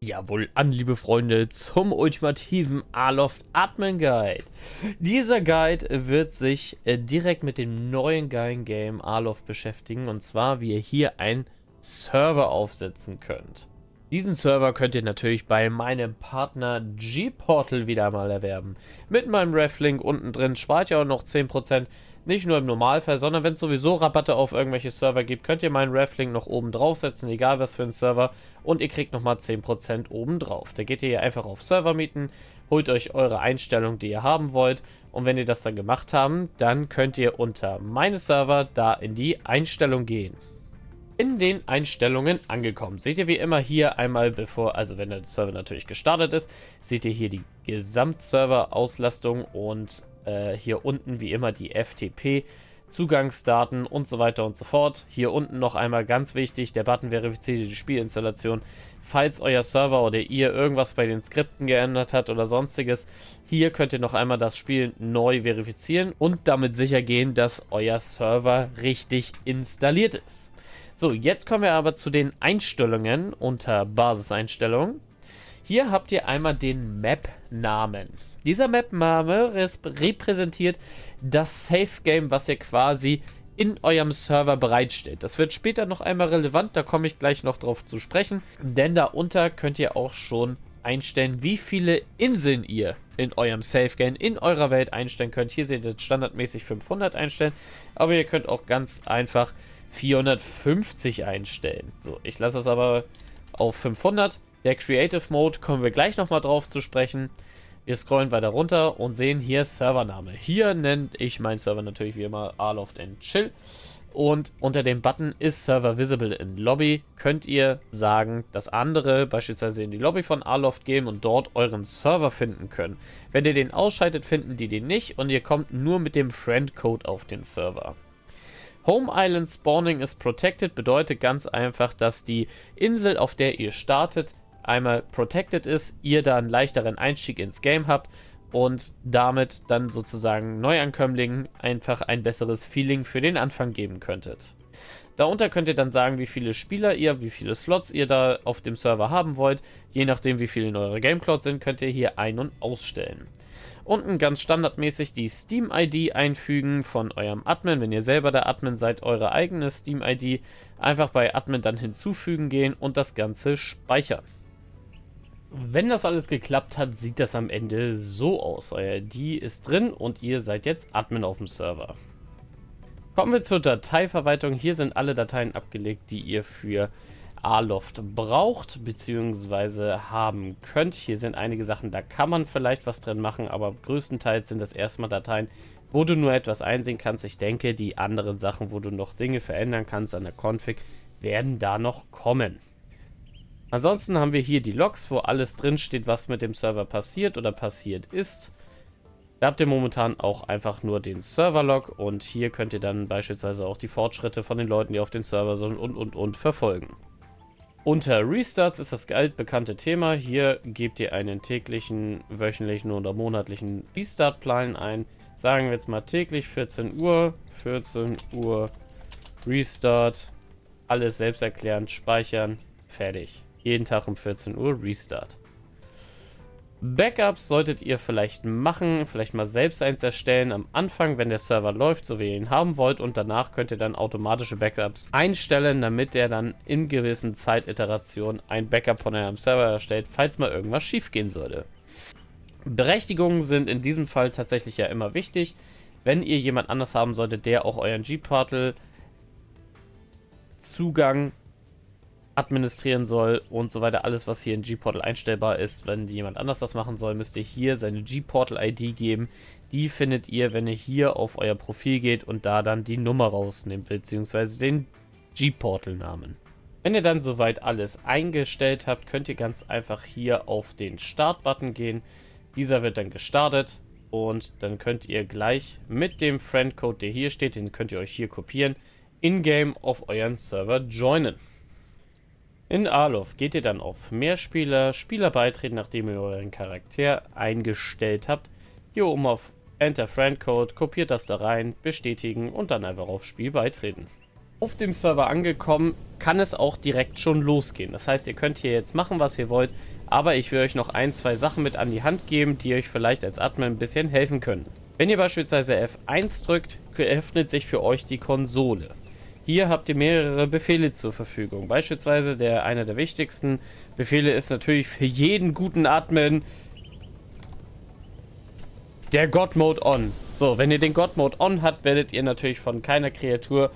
Jawohl an, liebe Freunde, zum ultimativen Aloft Admin Guide. Dieser Guide wird sich direkt mit dem neuen geilen Game Aloft beschäftigen, und zwar, wie ihr hier einen Server aufsetzen könnt. Diesen Server könnt ihr natürlich bei meinem Partner G-Portal wieder mal erwerben. Mit meinem Reflink unten drin spart ihr auch noch 10%. Nicht nur im Normalfall, sondern wenn es sowieso Rabatte auf irgendwelche Server gibt, könnt ihr meinen Reflink noch oben draufsetzen, egal was für ein Server, und ihr kriegt nochmal 10% oben drauf. Da geht ihr hier einfach auf Server mieten, holt euch eure Einstellung, die ihr haben wollt, und wenn ihr das dann gemacht habt, dann könnt ihr unter meine Server da in die Einstellung gehen. In den Einstellungen angekommen, seht ihr wie immer hier einmal wenn der Server natürlich gestartet ist, seht ihr hier die Gesamtserver-Auslastung und hier unten wie immer die FTP, Zugangsdaten und so weiter und so fort. Hier unten noch einmal ganz wichtig, der Button verifiziert die Spielinstallation. Falls euer Server oder ihr irgendwas bei den Skripten geändert hat oder sonstiges, hier könnt ihr noch einmal das Spiel neu verifizieren und damit sicher gehen, dass euer Server richtig installiert ist. So, jetzt kommen wir aber zu den Einstellungen unter Basiseinstellungen. Hier habt ihr einmal den Map-Namen. Dieser Map-Name repräsentiert das Safe-Game, was ihr quasi in eurem Server bereitstellt. Das wird später noch einmal relevant, da komme ich gleich noch drauf zu sprechen. Denn darunter könnt ihr auch schon einstellen, wie viele Inseln ihr in eurem Safe-Game, in eurer Welt einstellen könnt. Hier seht ihr standardmäßig 500 einstellen, aber ihr könnt auch ganz einfach 450 einstellen. So, ich lasse es aber auf 500. Der Creative Mode kommen wir gleich nochmal drauf zu sprechen. Wir scrollen weiter runter und sehen hier Servername. Hier nenne ich meinen Server natürlich wie immer Aloft & Chill. Und unter dem Button ist Server Visible in Lobby könnt ihr sagen, dass andere beispielsweise in die Lobby von Aloft gehen und dort euren Server finden können. Wenn ihr den ausschaltet, finden die den nicht und ihr kommt nur mit dem Friend-Code auf den Server. Home Island Spawning is Protected bedeutet ganz einfach, dass die Insel, auf der ihr startet, einmal protected ist, ihr da einen leichteren Einstieg ins Game habt und damit dann sozusagen Neuankömmlingen einfach ein besseres Feeling für den Anfang geben könntet. Darunter könnt ihr dann sagen, wie viele Spieler wie viele Slots ihr da auf dem Server haben wollt. Je nachdem, wie viele in eurer Gamecloud sind, könnt ihr hier ein- und ausstellen. Unten ganz standardmäßig die Steam-ID einfügen von eurem Admin. Wenn ihr selber der Admin seid, eure eigene Steam-ID einfach bei Admin dann hinzufügen gehen und das Ganze speichern. Wenn das alles geklappt hat, sieht das am Ende so aus. Euer ID ist drin und ihr seid jetzt Admin auf dem Server. Kommen wir zur Dateiverwaltung. Hier sind alle Dateien abgelegt, die ihr für Aloft braucht bzw. haben könnt. Hier sind einige Sachen, da kann man vielleicht was drin machen, aber größtenteils sind das erstmal Dateien, wo du nur etwas einsehen kannst. Ich denke, die anderen Sachen, wo du noch Dinge verändern kannst an der Config, werden da noch kommen. Ansonsten haben wir hier die Logs, wo alles drin steht, was mit dem Server passiert oder passiert ist. Da habt ihr momentan auch einfach nur den Server-Log und hier könnt ihr dann beispielsweise auch die Fortschritte von den Leuten, die auf den Server sind und verfolgen. Unter Restarts ist das altbekannte Thema. Hier gebt ihr einen täglichen, wöchentlichen oder monatlichen Restart-Plan ein. Sagen wir jetzt mal täglich 14 Uhr Restart, alles selbsterklärend speichern, fertig. Jeden Tag um 14 Uhr Restart. Backups solltet ihr vielleicht machen, vielleicht mal selbst eins erstellen am Anfang, wenn der Server läuft, so wie ihr ihn haben wollt, und danach könnt ihr dann automatische Backups einstellen, damit der dann in gewissen Zeititerationen ein Backup von eurem Server erstellt, falls mal irgendwas schief gehen sollte. Berechtigungen sind in diesem Fall tatsächlich ja immer wichtig. Wenn ihr jemand anders haben solltet, der auch euren G-Portal Zugang administrieren soll und so weiter, alles was hier in G-Portal einstellbar ist, wenn jemand anders das machen soll, müsst ihr hier seine G-Portal-ID geben. Die findet ihr, wenn ihr hier auf euer Profil geht und da dann die Nummer rausnimmt, beziehungsweise den G-Portal-Namen. Wenn ihr dann soweit alles eingestellt habt, könnt ihr ganz einfach hier auf den Start-Button gehen. Dieser wird dann gestartet und dann könnt ihr gleich mit dem Friend-Code, der hier steht, den könnt ihr euch hier kopieren, in-game auf euren Server joinen. In Aloft geht ihr dann auf Mehrspieler, Spieler beitreten, nachdem ihr euren Charakter eingestellt habt. Hier oben auf Enter Friend Code, kopiert das da rein, bestätigen und dann einfach auf Spiel beitreten. Auf dem Server angekommen, kann es auch direkt schon losgehen. Das heißt, ihr könnt hier jetzt machen, was ihr wollt, aber ich will euch noch ein, zwei Sachen mit an die Hand geben, die euch vielleicht als Admin ein bisschen helfen können. Wenn ihr beispielsweise F1 drückt, öffnet sich für euch die Konsole. Hier habt ihr mehrere Befehle zur Verfügung. Beispielsweise einer der wichtigsten Befehle ist natürlich für jeden guten Admin der God Mode On. So, wenn ihr den God Mode On habt, werdet ihr natürlich von keiner Kreatur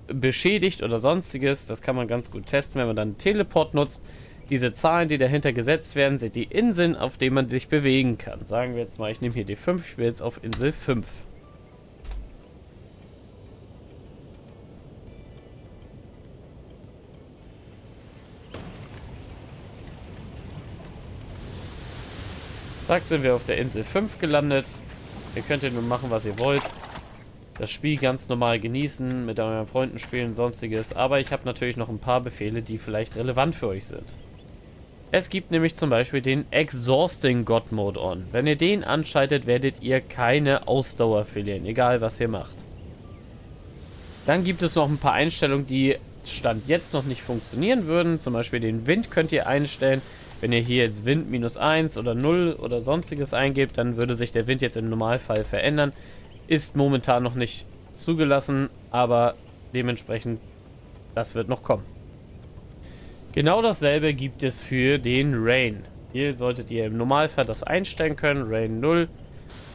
beschädigt oder sonstiges. Das kann man ganz gut testen, wenn man dann Teleport nutzt. Diese Zahlen, die dahinter gesetzt werden, sind die Inseln, auf denen man sich bewegen kann. Sagen wir jetzt mal, ich nehme hier die 5, ich will jetzt auf Insel 5. Zack, sind wir auf der Insel 5 gelandet. Ihr könnt hier nun machen, was ihr wollt. Das Spiel ganz normal genießen, mit euren Freunden spielen und sonstiges. Aber ich habe natürlich noch ein paar Befehle, die vielleicht relevant für euch sind. Es gibt nämlich zum Beispiel den Exhausting God Mode On. Wenn ihr den anschaltet, werdet ihr keine Ausdauer verlieren, egal was ihr macht. Dann gibt es noch ein paar Einstellungen, die Stand jetzt noch nicht funktionieren würden. Zum Beispiel den Wind könnt ihr einstellen. Wenn ihr hier jetzt Wind -1 oder 0 oder sonstiges eingebt, dann würde sich der Wind jetzt im Normalfall verändern. Ist momentan noch nicht zugelassen, aber dementsprechend, das wird noch kommen. Genau dasselbe gibt es für den Rain. Hier solltet ihr im Normalfall das einstellen können. Rain 0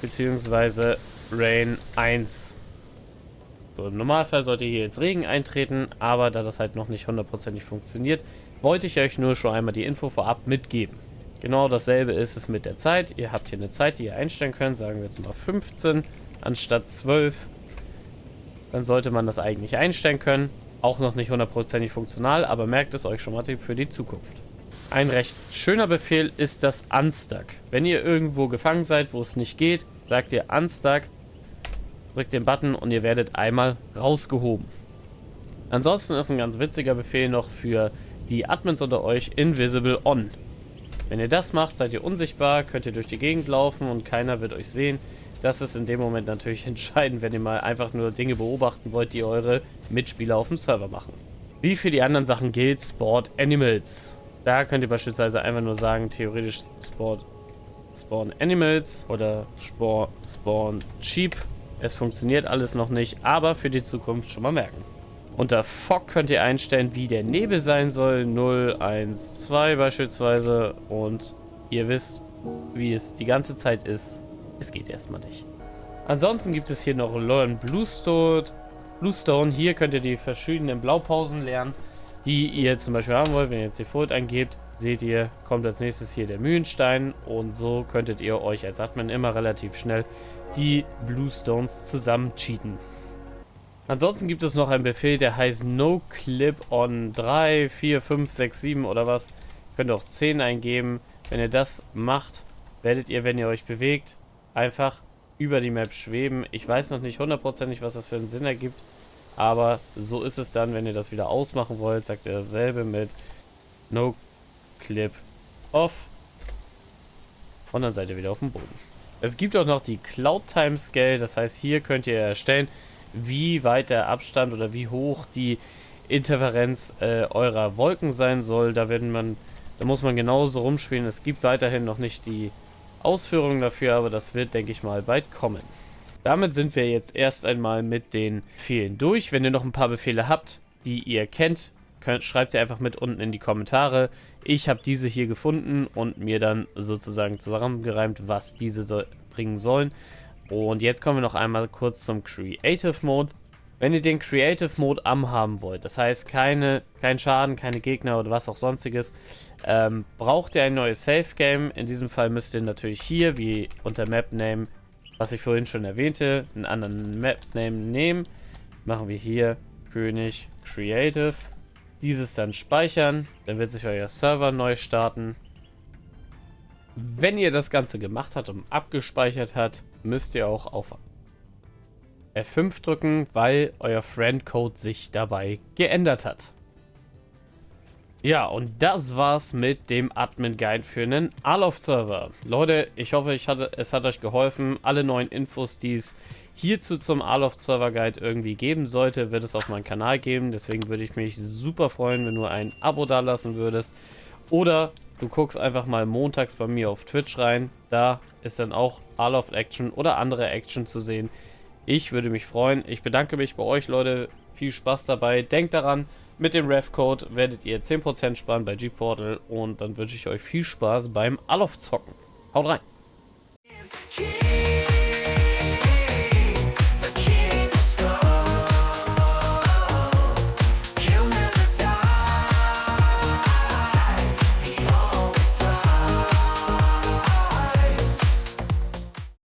bzw. Rain 1. So, im Normalfall sollte hier jetzt Regen eintreten, aber da das halt noch nicht hundertprozentig funktioniert, wollte ich euch nur schon einmal die Info vorab mitgeben. Genau dasselbe ist es mit der Zeit. Ihr habt hier eine Zeit, die ihr einstellen könnt. Sagen wir jetzt mal 15 anstatt 12. Dann sollte man das eigentlich einstellen können. Auch noch nicht hundertprozentig funktional, aber merkt es euch schon mal für die Zukunft. Ein recht schöner Befehl ist das Unstuck. Wenn ihr irgendwo gefangen seid, wo es nicht geht, sagt ihr Unstuck, drückt den Button und ihr werdet einmal rausgehoben. Ansonsten ist ein ganz witziger Befehl noch für die Admins unter euch, Invisible On. Wenn ihr das macht, seid ihr unsichtbar, könnt ihr durch die Gegend laufen und keiner wird euch sehen. Das ist in dem Moment natürlich entscheidend, wenn ihr mal einfach nur Dinge beobachten wollt, die eure Mitspieler auf dem Server machen. Wie für die anderen Sachen gilt Spawn Animals. Da könnt ihr beispielsweise einfach nur sagen, theoretisch Spawn Animals oder Spawn Sheep. Es funktioniert alles noch nicht, aber für die Zukunft schon mal merken. Unter Fog könnt ihr einstellen, wie der Nebel sein soll. 0, 1, 2 beispielsweise. Und ihr wisst, wie es die ganze Zeit ist. Es geht erstmal nicht. Ansonsten gibt es hier noch Learn Bluestone. Hier könnt ihr die verschiedenen Blaupausen lernen, die ihr zum Beispiel haben wollt. Wenn ihr jetzt die Default eingebt, seht ihr, kommt als nächstes hier der Mühlenstein. Und so könntet ihr euch als Admin immer relativ schnell die Bluestones zusammen cheaten. Ansonsten gibt es noch einen Befehl, der heißt No Clip on 3, 4, 5, 6, 7 oder was. Könnt ihr auch 10 eingeben. Wenn ihr das macht, werdet ihr, wenn ihr euch bewegt, einfach über die Map schweben. Ich weiß noch nicht hundertprozentig, was das für einen Sinn ergibt, aber so ist es dann, wenn ihr das wieder ausmachen wollt, sagt ihr dasselbe mit No Clip Off und dann seid ihr wieder auf dem Boden. Es gibt auch noch die Cloud Time Scale, das heißt, hier könnt ihr erstellen, wie weit der Abstand oder wie hoch die Interferenz eurer Wolken sein soll. Da muss man genauso rumspielen. Es gibt weiterhin noch nicht die Ausführungen dafür, aber das wird, denke ich mal, bald kommen. Damit sind wir jetzt erst einmal mit den Befehlen durch. Wenn ihr noch ein paar Befehle habt, die ihr kennt, schreibt sie einfach mit unten in die Kommentare. Ich habe diese hier gefunden und mir dann sozusagen zusammengereimt, was diese bringen sollen. Und jetzt kommen wir noch einmal kurz zum Creative Mode. Wenn ihr den Creative Mode haben wollt, das heißt kein Schaden, keine Gegner oder was auch sonstiges, braucht ihr ein neues Save Game. In diesem Fall müsst ihr natürlich hier, wie unter Map Name, was ich vorhin schon erwähnte, einen anderen Map Name nehmen. Machen wir hier König Creative. Dieses dann speichern, dann wird sich euer Server neu starten. Wenn ihr das Ganze gemacht habt und abgespeichert habt, müsst ihr auch auf F5 drücken, weil euer Friendcode sich dabei geändert hat. Ja, und das war's mit dem Admin-Guide für einen Aloft-Server. Leute, ich hoffe, es hat euch geholfen. Alle neuen Infos, die es hierzu zum Aloft-Server-Guide irgendwie geben sollte, wird es auf meinem Kanal geben. Deswegen würde ich mich super freuen, wenn du ein Abo dalassen würdest. Oder du guckst einfach mal montags bei mir auf Twitch rein. Da ist dann auch Aloft Action oder andere Action zu sehen. Ich würde mich freuen. Ich bedanke mich bei euch, Leute. Viel Spaß dabei. Denkt daran, mit dem Ref-Code werdet ihr 10% sparen bei G-Portal und dann wünsche ich euch viel Spaß beim Aloft-Zocken. Haut rein!